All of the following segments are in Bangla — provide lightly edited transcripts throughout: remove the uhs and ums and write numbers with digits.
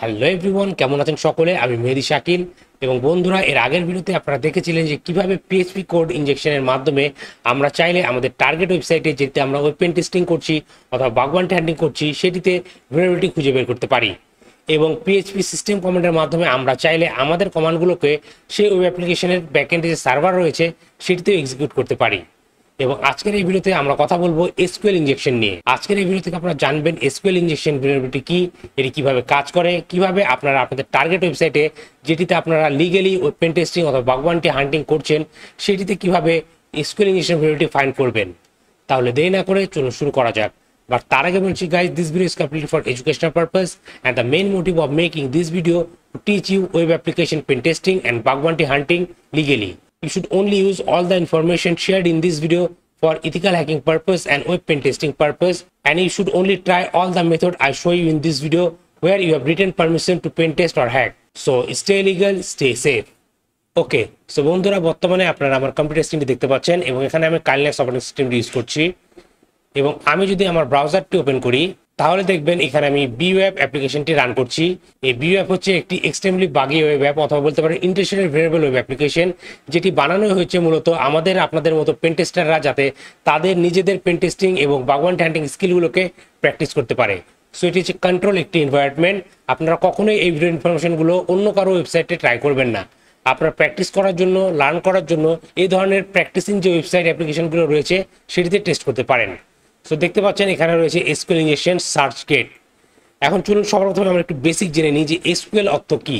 হ্যালো এভরিওয়ান, কেমন আছেন সকলে? আমি মেহেদি শাকিল। এবং বন্ধুরা, এর আগের ভিডিওতে আপনারা দেখেছিলেন যে কিভাবে পিএইচপি কোড ইনজেকশনের মাধ্যমে আমরা চাইলে আমাদের টার্গেট ওয়েবসাইটে যেতে আমরা ওয়েব পেন টেস্টিং করছি অথবা বাগ বাউন্টি হান্টিং করছি সেটিতে ভুলনারেবিলিটি খুঁজে বের করতে পারি। এবং পিএইচপি সিস্টেম কমান্ডের মাধ্যমে আমরা চাইলে আমাদের কমান্ডগুলোকে সেই ওয়েব অ্যাপ্লিকেশনের ব্যাকএন্ডে যে সার্ভার রয়েছে সেটিতেও এক্সিকিউট করতে পারি। এবং আজকের এই ভিডিওতে আমরা কথা বলবো এসকিউএল ইনজেকশন নিয়ে। আজকের এই ভিডিও থেকে আপনারা জানবেন এসকিউএল ইনজেকশন vulnerability কি, এটি কিভাবে কাজ করে, কিভাবে আপনারা আপনাদের টার্গেট ওয়েবসাইটে যেটিতে আপনারা লিগ্যালি ওয়েব পেন টেস্টিং অথবা বাগ বাউন্টি হান্টিং করছেন সেটিতে কিভাবে এসকিউএল ইনজেকশন vulnerability ফাইন্ড করবেন। তাহলে দেরি না করে চলুন শুরু করা যাক। বাট তার আগে বলছি guys, this video is complete for educational purpose and the main motive of making this video to teach you web application pen testing and bug bounty hunting legally. You should only use all the information shared in this video for ethical hacking purpose and web pen testing purpose, and you should only try all the method I show you in this video where you have written permission to pen test or hack. So stay legal, stay safe. Okay, so বন্ধুরা, বর্তমানে আপনারা আমার কম্পিউটার স্ক্রিনটি দেখতে পাচ্ছেন এবং এখানে আমি কাইনেক্স অপারেটিং সিস্টেমটি ইউজ করছি। এবং আমি যদি আমার ব্রাউজারটি ওপেন করি তাহলে দেখবেন এখানে আমি বিওয়েব অ্যাপ্লিকেশনটি রান করছি। এই বিওয়েব হচ্ছে একটি এক্সট্রিমলি বাগি ওয়েব অ্যাপ অথবা বলতে পারেন ইন্টেনশনাল ভেরিয়েবল ওয়েব অ্যাপ্লিকেশন, যেটি বানানো হয়েছে মূলত আমাদের আপনাদের মতো পেন টেস্টাররা যাতে তাদের নিজেদের পেন টেস্টিং এবং বাগ বাউন্টি হান্টিং স্কিলগুলোকে প্র্যাকটিস করতে পারে। সো এটি হচ্ছে কন্ট্রোল একটি এনভায়রনমেন্ট। আপনারা কখনোই এই ভিডিও ইনফরমেশনগুলো অন্য কারো ওয়েবসাইটে ট্রাই করবেন না। আপনারা প্র্যাকটিস করার জন্য, লার্ন করার জন্য এই ধরনের প্র্যাকটিসিং যে ওয়েবসাইট অ্যাপ্লিকেশনগুলো রয়েছে সেটিতে টেস্ট করতে পারেন। সো দেখতে পাচ্ছেন এখানে রয়েছে এসকিউএল ইনজেকশন সার্চ গেট। এখন চলুন সবার প্রথমে আমরা একটু বেসিক জেনে নিই যে এসকিউএল অর্থ কী।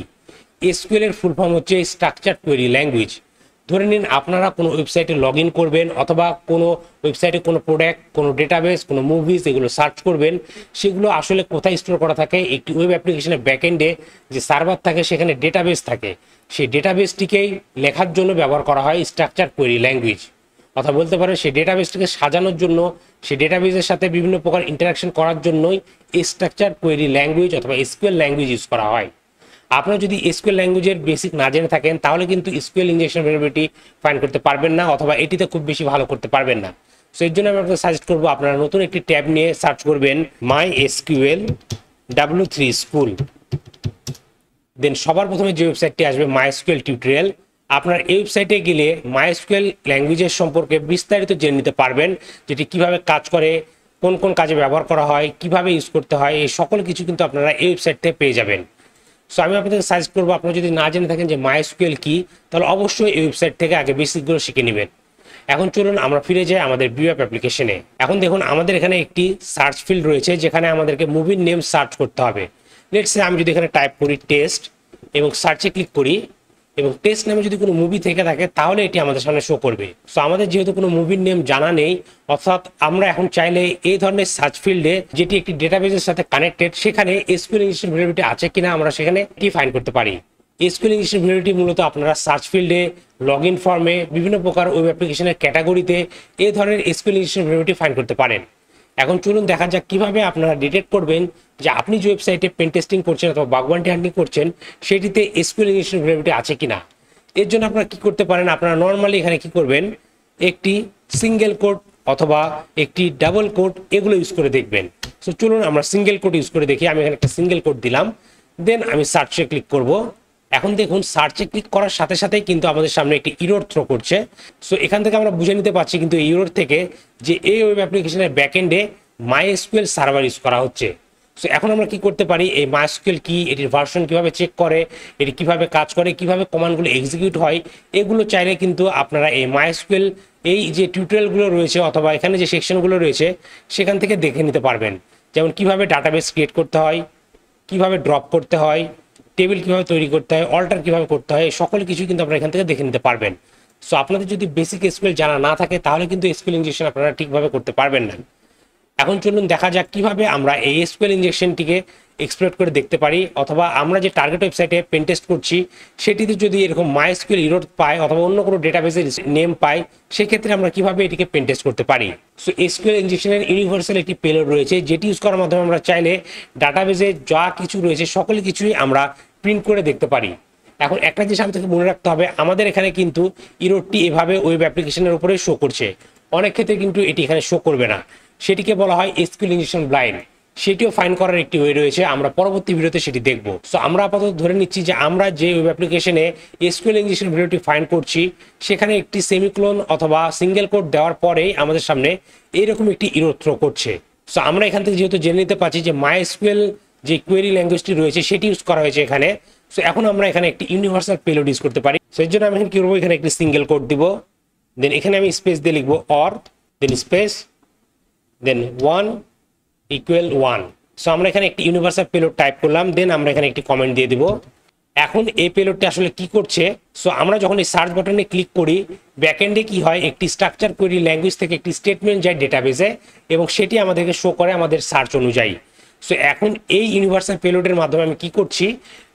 এসকিউএল এর ফুল ফর্ম হচ্ছে স্ট্রাকচার কোয়েরি ল্যাঙ্গুয়েজ। ধরে নিন আপনারা কোনো ওয়েবসাইটে লগ ইন করবেন অথবা কোনো ওয়েবসাইটে কোনো প্রোডাক্ট, কোনো ডেটাবেস, কোনো মুভিজ এগুলো সার্চ করবেন। সেগুলো আসলে কোথায় স্টোর করা থাকে? একটি ওয়েব অ্যাপ্লিকেশনের ব্যাকএন্ডে যে সার্ভার থাকে সেখানে ডেটাবেস থাকে। সেই ডেটাবেসটিকেই লেখার জন্য ব্যবহার করা হয় স্ট্রাকচার কোয়েরি ল্যাঙ্গুয়েজ। অথবা বলতে পারেন সেই ডেটাবেসটিকে সাজানোর জন্য, সেই ডেটাবেসের সাথে বিভিন্ন প্রকার ইন্টারাকশন করার জন্যই স্ট্রাকচার কোয়েরি ল্যাঙ্গুয়েজ অথবা এসকিউএল ল্যাঙ্গুয়েজ ইউজ করা হয়। আপনারা যদি এসকিউএল ল্যাঙ্গুয়েজের বেসিক না জেনে থাকেন তাহলে কিন্তু এসকিউএল ইনজেকশন vulnerability ফাইন্ড করতে পারবেন না অথবা এটিতে খুব বেশি ভালো করতে পারবেন না। সো এর জন্য আমি আপনাকে সাজেস্ট করবো আপনারা নতুন একটি ট্যাব নিয়ে সার্চ করবেন MySQL W3 School। দেন সবার প্রথমে যে ওয়েবসাইটটি আসবে MySQL টিউটোরিয়াল। আপনার এই ওয়েবসাইটে গেলে MySQL ল্যাঙ্গুয়েজের সম্পর্কে বিস্তারিত জেনে নিতে পারবেন, যেটি কিভাবে কাজ করে, কোন কোন কাজে ব্যবহার করা হয়, কিভাবে ইউজ করতে হয়, এই সকল কিছু কিন্তু আপনারা এই ওয়েবসাইট থেকে পেয়ে যাবেন। সো আমি আপনাদের সাজেস্ট করবো আপনারা যদি না জেনে থাকেন যে MySQL কি, তাহলে অবশ্যই এই ওয়েবসাইট থেকে আগে বেসিকগুলো শিখে নেবেন। এখন চলুন আমরা ফিরে যাই আমাদের বিওয়েব অ্যাপ্লিকেশনে। এখন দেখুন আমাদের এখানে একটি সার্চ ফিল্ড রয়েছে যেখানে আমাদেরকে মুভির নেম সার্চ করতে হবে। লেটস সে আমি যদি এখানে টাইপ করি টেস্ট এবং সার্চে ক্লিক করি এবং টেস্ট নামে যদি কোনো মুভি থেকে থাকে তাহলে এটি আমাদের সামনে শো করবে। সো আমাদের যেহেতু কোনো মুভির নেম জানা নেই, অর্থাৎ আমরা এখন চাইলে এই ধরনের সার্চ ফিল্ডে যেটি একটি ডেটাবেসের সাথে কানেক্টেড সেখানে এসকিউএল ইনজেকশন vulnerability আছে কিনা আমরা সেখানে কি ফাইন্ড করতে পারি। এসকিউএল ইনজেকশন vulnerability মূলত আপনারা সার্চ ফিল্ডে, লগ ইন ফর্মে, বিভিন্ন প্রকার ওয়েব অ্যাপ্লিকেশনের ক্যাটাগরিতে এই ধরনের এসকিউএল ইনজেকশন vulnerability ফাইন্ড করতে পারেন। এখন চলুন দেখা যাক কিভাবে আপনারা ডিটেক্ট করবেন যে আপনি যে ওয়েবসাইটে পেন টেস্টিং করছেন অথবা বাগ বাউন্টি হান্টিং করছেন সেটিতে এসকিউএল ইনজেকশন vulnerability আছে কিনা। এর জন্য আপনারা কি করতে পারেন, আপনারা নর্মালি এখানে কি করবেন, একটি সিঙ্গেল কোড অথবা একটি ডাবল কোড এগুলো ইউজ করে দেখবেন। সো চলুন আমরা সিঙ্গেল কোড ইউজ করে দেখি। আমি এখানে একটা সিঙ্গেল কোড দিলাম, দেন আমি সার্চে ক্লিক করব। এখন দেখুন সার্চে ক্লিক করার সাথে সাথেই কিন্তু আমাদের সামনে একটি ইরর থ্রো করছে। সো এখান থেকে আমরা বুঝে নিতে পারছি কিন্তু এই ইরর থেকে যে এই ওয়েব অ্যাপ্লিকেশনের ব্যাকএন্ডে MySQL সার্ভার ইউজ করা হচ্ছে। সো এখন আমরা কি করতে পারি, এই MySQL কি, এটির ভার্সন কিভাবে চেক করে, এটি কিভাবে কাজ করে, কিভাবে কমান্ডগুলো এক্সিকিউট হয়, এগুলো চাইলে কিন্তু আপনারা এই MySQL এই যে টিউটোরিয়ালগুলো রয়েছে অথবা এখানে যে সেকশনগুলো রয়েছে সেখান থেকে দেখে নিতে পারবেন। যেমন কিভাবে ডাটাবেস ক্রিয়েট করতে হয়, কিভাবে ড্রপ করতে হয়, টেবিল কিভাবে তৈরি করতে হয়, অল্টার কিভাবে করতে হয়, সকল কিছু কিন্তু আপনারা এখান থেকে দেখে নিতে পারবেন। সো আপনাদের যদি বেসিক এসকিউএল জানা না থাকে তাহলে কিন্তু এসকিউএল ইনজেকশন আপনারা ঠিকভাবে করতে পারবেন না। এখন চলুন দেখা যাক কিভাবে আমরা এই এসকিউএল ইনজেকশনটিকে এক্সপ্লয়েট করে দেখতে পারি, অথবা আমরা যে টার্গেট ওয়েবসাইটে পেন টেস্ট করছি সেটিতে যদি এরকম MySQL ইরর পাই অথবা অন্য কোনো ডেটাবেসের নেম পাই সেক্ষেত্রে আমরা কিভাবে এটিকে পেন টেস্ট করতে পারি। সো এসকিউএল ইনজেকশনের ইউনিভার্সাল একটি পেলোড রয়েছে যেটি ইউজ করার মাধ্যমে আমরা চাইলে ডাটাবেসে যা কিছু রয়েছে সকল কিছুই আমরা প্রিন্ট করে দেখতে পারি। এখন একটা জিনিস আমাদেরকে মনে রাখতে হবে, আমাদের এখানে কিন্তু ইররটি এভাবে ওয়েব অ্যাপ্লিকেশনের উপরে শো করছে, অনেক ক্ষেত্রে কিন্তু এটি এখানে শো করবে না। সেটিকে বলা হয় এসকিউএল ইনজেকশন ব্লাইন্ড। সেটিও ফাইন্ড করার একটি ওয়ে রয়েছে, আমরা পরবর্তী ভিডিওতে সেটি দেখব। সো আমরা আপাতত ধরে নিচ্ছি যে আমরা যে ওয়েব অ্যাপ্লিকেশনে এসকিউএল ইঞ্জেকশন ভিডিওটি ফাইন্ড করছি সেখানে একটি সেমিকোলন অথবা সিঙ্গেল কোট দেওয়ার পরেই আমাদের সামনে এইরকম একটি এরর থ্রো করছে। সো আমরা এখান থেকে যেহেতু জেনে নিতে পারছি যে মাইএসকিউএল যে কোয়েরি ল্যাঙ্গুয়েজটি রয়েছে সেটি ইউজ করা হয়েছে এখানে। সো এখন আমরা এখানে একটি ইউনিভার্সাল পেলোড ইউজ করতে পারি। সো এর জন্য আমি এখানে কি করবো, এখানে একটি সিঙ্গেল কোট দিব, দেন এখানে আমি স্পেস দিয়ে লিখবো or, then space, then 1 = 1। So আমরা এখানে একটি ইউনিভার্সাল পেলোড টাইপ করলাম, দেন আমরা এখানে একটি কমেন্ট দিয়ে দিব। এখন এই পেলোডটি আসলে কি করছে, সো আমরা যখন এই সার্চ বাটনে ক্লিক করি ব্যাকএন্ডে কি হয়, একটি স্ট্রাকচার কোয়েরি ল্যাঙ্গুয়েজ থেকে একটি স্টেটমেন্ট যায় ডেটাবেসে এবং সেটি আমাদেরকে শো করে আমাদের সার্চ অনুযায়ী। সো এখন এই ইউনিভার্সাল পেলোডের মাধ্যমে আমি কি করছি,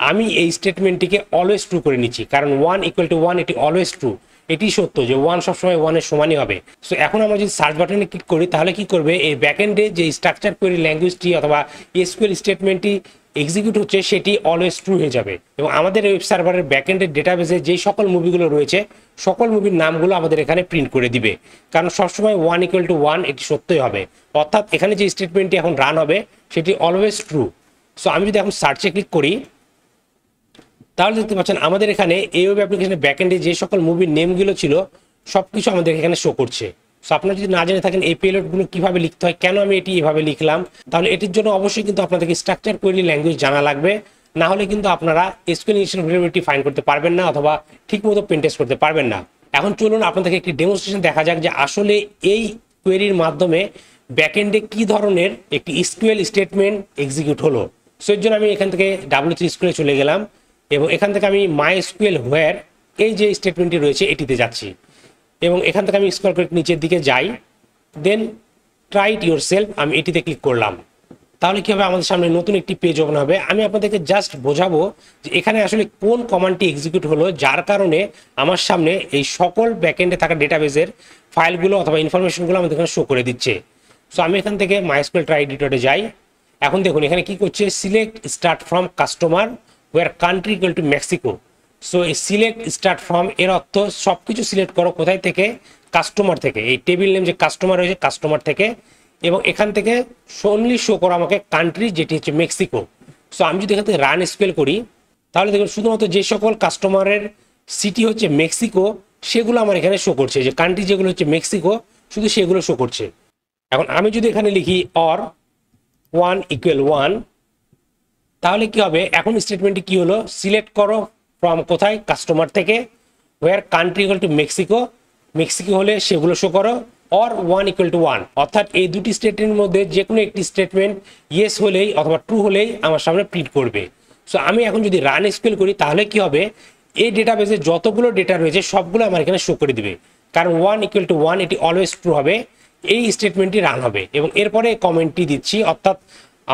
আমি এই স্টেটমেন্টটিকে অলওয়েজ ট্রু করে নিচ্ছি, কারণ 1 = 1 এটি অলওয়েজ ট্রু, এটি সত্য যে 1 সবসময় 1 এর সমানই হবে। সো এখন আমরা যদি সার্চ বাটনে ক্লিক করি তাহলে কি করবে, এই ব্যাকএন্ডে যে স্ট্রাকচার কোয়েরি ল্যাঙ্গুয়েজটি অথবা এসকিউএল স্টেটমেন্টটি এক্সিকিউট হচ্ছে সেটি অলওয়েজ ট্রু হয়ে যাবে এবং আমাদের ওয়েব সার্ভারের ব্যাকএন্ডের ডেটাবেসে যেই সকল মুভিগুলো রয়েছে সকল মুভির নামগুলো আমাদের এখানে প্রিন্ট করে দিবে, কারণ সবসময় 1 = 1 এটি সত্যই হবে, অর্থাৎ এখানে যে স্টেটমেন্টটি এখন রান হবে সেটি অলওয়েজ ট্রু। সো আমি যদি এখন সার্চে ক্লিক করি তাহলে দেখতে পাচ্ছেন আমাদের এখানে এই ওয়েব অ্যাপ্লিকেশনের ব্যাকএন্ডে যে সকল মুভির নেমগুলো ছিল সবকিছু আমাদের এখানে শো করছে। সো আপনারা যদি না জেনে থাকেন এই পেলোডগুলো কিভাবে লিখতে হয়, কেন আমি এটি এভাবে লিখলাম, তাহলে এটির জন্য অবশ্যই কিন্তু আপনাদেরকে স্ট্রাকচার কোয়েরি ল্যাঙ্গুয়েজ জানা লাগবে, না হলে কিন্তু আপনারা এসকিউএল ইঞ্জেকশন ভিডিওটি ফাইন্ড করতে পারবেন না অথবা ঠিকমতো পেন টেস্ট করতে পারবেন না। এখন চলুন আপনাদেরকে একটি ডেমনস্ট্রেশন দেখা যাক যে আসলে এই কোয়েরির মাধ্যমে ব্যাকএন্ডে কি ধরনের একটি এসকিউএল স্টেটমেন্ট এক্সিকিউট হলো। সো এর জন্য আমি এখান থেকে W3 স্কুলে চলে গেলাম এবং এখান থেকে আমি মাইএসকিউএল হোয়ার এই যে স্টেটমেন্টটি রয়েছে এটিতে যাচ্ছি এবং এখান থেকে আমি স্ক্রল করে নিচের দিকে যাই, দেন ট্রাই ইট ইয়োরসেলফ আমি এটিতে ক্লিক করলাম। তাহলে কি হবে, আমাদের সামনে নতুন একটি পেজ ওপেন হবে। আমি আপনাদেরকে জাস্ট বোঝাবো যে এখানে আসলে কোন কমান্ডটি এক্সিকিউট হলো যার কারণে আমার সামনে এই সকল ব্যাকএন্ডে থাকা ডেটাবেসের ফাইলগুলো অথবা ইনফরমেশনগুলো আমাদের এখানে শো করে দিচ্ছে। সো আমি এখান থেকে মাইএসকিউএল ট্রাই এডিটরে যাই। এখন দেখুন এখানে কি করছে, select start from customer where country = Mexico. So এই সিলেক্ট স্টার্ট ফ্রম এর অর্থ সবকিছু সিলেক্ট করো কোথায় থেকে, কাস্টমার থেকে, এই টেবিল নেম যে কাস্টমার রয়েছে কাস্টমার থেকে, এবং এখান থেকে অনলি শো করো আমাকে কান্ট্রি যেটি হচ্ছে মেক্সিকো। সো আমি যদি এখান থেকে রান স্পেল করি তাহলে দেখুন শুধুমাত্র যে সকল কাস্টমারের সিটি হচ্ছে মেক্সিকো সেগুলো আমার এখানে শো করছে, যে কান্ট্রি যেগুলো হচ্ছে মেক্সিকো শুধু সেগুলো শো করছে। এখন আমি যদি এখানে লিখি অর 1 = 1 তাহলে কি হবে, এখন স্টেটমেন্টটি কি হলো, সিলেক্ট করো ফ্রম কোথায়, কাস্টমার থেকে, ওয়ার কান্ট্রি = মেক্সিকো, মেক্সিকো হলে সেগুলো শো করো, অর 1 = 1 অর্থাৎ এই দুটি স্টেটমেন্টের মধ্যে যে কোনো একটি স্টেটমেন্ট ইয়েস হলেই অথবা ট্রু হলেই আমার সামনে প্রিন্ট করবে। সো আমি এখন যদি রান স্পেল করি তাহলে কি হবে, এই ডেটাবেসে যতগুলো ডেটা রয়েছে সবগুলো আমার এখানে শো করে দিবে, কারণ 1 = 1 এটি অলওয়েজ ট্রু হবে, এই স্টেটমেন্টটি রান হবে এবং এরপরে কমেন্টটি দিচ্ছি, অর্থাৎ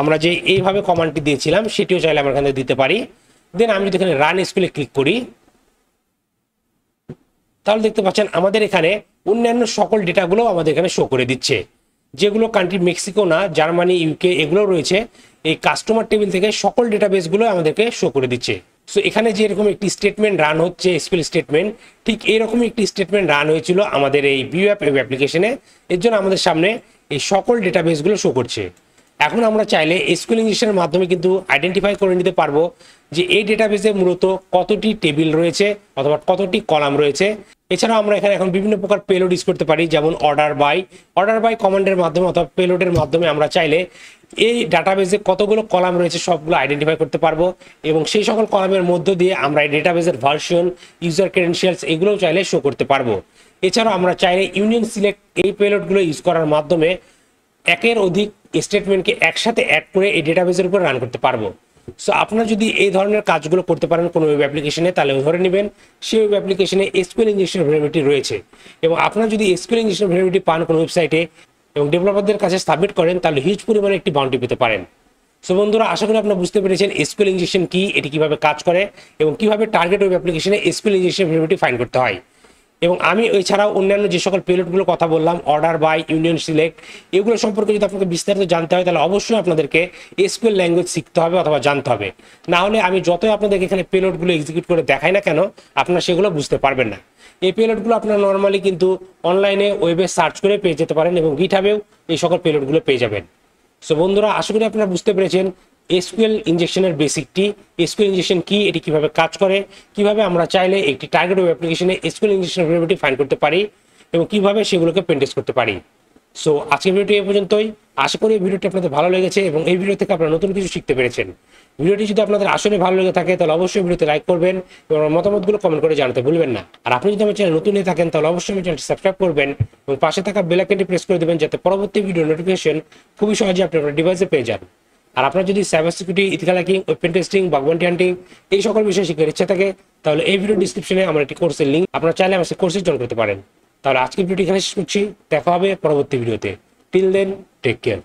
আমরা যে এইভাবে কমান্ডটি দিয়েছিলাম সেটিও চাইলে আমরা এখানে দিতে পারি। দেন আমি যদি এখানে রান স্কুলে ক্লিক করি তাহলে দেখতে পাচ্ছেন আমাদের এখানে অন্যান্য সকল ডেটাগুলো আমাদের এখানে শো করে দিচ্ছে, যেগুলো কান্ট্রি মেক্সিকো না, জার্মানি, ইউকে এগুলো রয়েছে এই কাস্টমার টেবিল থেকে সকল ডেটাবেসগুলো আমাদেরকে শো করে দিচ্ছে। সো এখানে যে এরকম একটি স্টেটমেন্ট রান হচ্ছে এসকিউএল স্টেটমেন্ট, ঠিক এরকমই একটি স্টেটমেন্ট রান হয়েছিল আমাদের এই ভিউ অ্যাপ অ্যাপ্লিকেশনে, এর জন্য আমাদের সামনে এই সকল ডেটাবেসগুলো শো করছে। এখন আমরা চাইলে এসকিউএল ইঞ্জেকশনের মাধ্যমে কিন্তু আইডেন্টিফাই করে নিতে পারবো যে এই ডেটাবেসে মূলত কতটি টেবিল রয়েছে অথবা কতটি কলাম রয়েছে। এছাড়াও আমরা এখানে এখন বিভিন্ন প্রকার পেলোড ইউজ করতে পারি, যেমন অর্ডার বাই কমান্ডের মাধ্যমে অথবা পেলোডের মাধ্যমে আমরা চাইলে এই ডাটাবেসে কতগুলো কলাম রয়েছে সবগুলো আইডেন্টিফাই করতে পারবো এবং সেই সকল কলামের মধ্য দিয়ে আমরা এই ডেটাবেসের ভার্সন, ইউজার ক্রেডেনশিয়ালস এগুলোও চাইলে শো করতে পারবো। এছাড়াও আমরা চাইলে ইউনিয়ন সিলেক্ট এই পেলোডগুলো ইউজ করার মাধ্যমে একের অধিক স্টেটমেন্টকে একসাথে অ্যাড করে এই ডেটাবেসের উপর রান করতে পারবো। সো আপনারা যদি এই ধরনের কাজগুলো করতে পারেন কোনো ওয়েব অ্যাপ্লিকেশনে তাহলে ধরে নেবেন সেই ওয়েব অ্যাপ্লিকেশনে এসকিউএল ইঞ্জেকশন ভেরিয়েবিলিটি রয়েছে এবং আপনারা যদি এসকিউএল ইঞ্জেকশন ভেরিয়েবিলিটি পান কোনো ওয়েবসাইটে এবং ডেভেলপারদের কাছে সাবমিট করেন তাহলে হিউজ পরিমাণে একটি বাউন্টি পেতে পারেন। সো বন্ধুরা, আশা করি আপনারা বুঝতে পেরেছেন এসকিউএল ইঞ্জেকশন কি, এটি কিভাবে কাজ করে এবং কিভাবে টার্গেট ওয়েব অ্যাপ্লিকেশনে এসকিউএল ইঞ্জেকশন ভেরিয়েবিলিটি ফাইন্ড করতে হয়। এবং আমি এছাড়াও অন্যান্য যে সকল পেলোডগুলো কথা বললাম, অর্ডার বাই, ইউনিয়ন সিলেক্ট, এগুলো সম্পর্কে যদি আপনাকে বিস্তারিত জানতে হয় তাহলে অবশ্যই আপনাদেরকে এসকিউএল ল্যাঙ্গুয়েজ শিখতে হবে অথবা জানতে হবে, না হলে আমি যতই আপনাদেরকে এখানে পেলোডগুলো এক্সিকিউট করে দেখাই না কেন আপনারা সেগুলো বুঝতে পারবেন না। এই পেলোডগুলো আপনারা নর্মালি কিন্তু অনলাইনে ওয়েবে সার্চ করে পেয়ে যেতে পারেন এবং গিটহাবেও এই সকল পেলোডগুলো পেয়ে যাবেন। সো বন্ধুরা, আশা করি আপনারা বুঝতে পেরেছেন এসকিউএল ইনজেকশনের বেসিকটি, এসকিউএল ইনজেকশন কি, এটি কিভাবে কাজ করে, কিভাবে আমরা চাইলে একটি টার্গেট ওয়েব অ্যাপ্লিকেশনে এসকিউএল ইনজেকশন ভেরিয়েবিলিটি ফাইন্ড করতে পারি এবং কিভাবে সেগুলোকে পেন টেস্ট করতে পারি। সো আজকের ভিডিওটি এই পর্যন্তই। আশা করি এই ভিডিওটি আপনাদের ভালো লেগেছে এবং এই ভিডিও থেকে আপনারা নতুন কিছু শিখতে পেরেছেন। ভিডিওটি যদি আপনাদের আসলে ভালো লেগে থাকে তাহলে অবশ্যই ভিডিওতে লাইক করবেন এবং মতামতগুলো কমেন্ট করে জানাতে ভুলবেন না। আর আপনি যদি আমার চ্যানেল নতুন হয়ে থাকেন তাহলে অবশ্যই আমার চ্যানেলটি সাবস্ক্রাইব করবেন এবং পাশে থাকা বেল আইকনটি প্রেস করে দেবেন যাতে পরবর্তী ভিডিও নোটিফিকেশন খুবই সহজে আপনি আপনার ডিভাইসে পেয়ে যান। আর আপনার যদি cyber security, ethical hacking, open testing, bug bounty hunting এই সকল বিষয়ে শিখার ইচ্ছা থাকে তাহলে এই ভিডিও ডিসক্রিপশনে আমার একটি কোর্সের লিঙ্ক, আপনারা চাইলে আমার সেই কোর্সে জয়েন করতে পারেন। তাহলে আজকের ভিডিওটি এখানে শেষ করছি, দেখা হবে পরবর্তী ভিডিওতে। Till then, take care.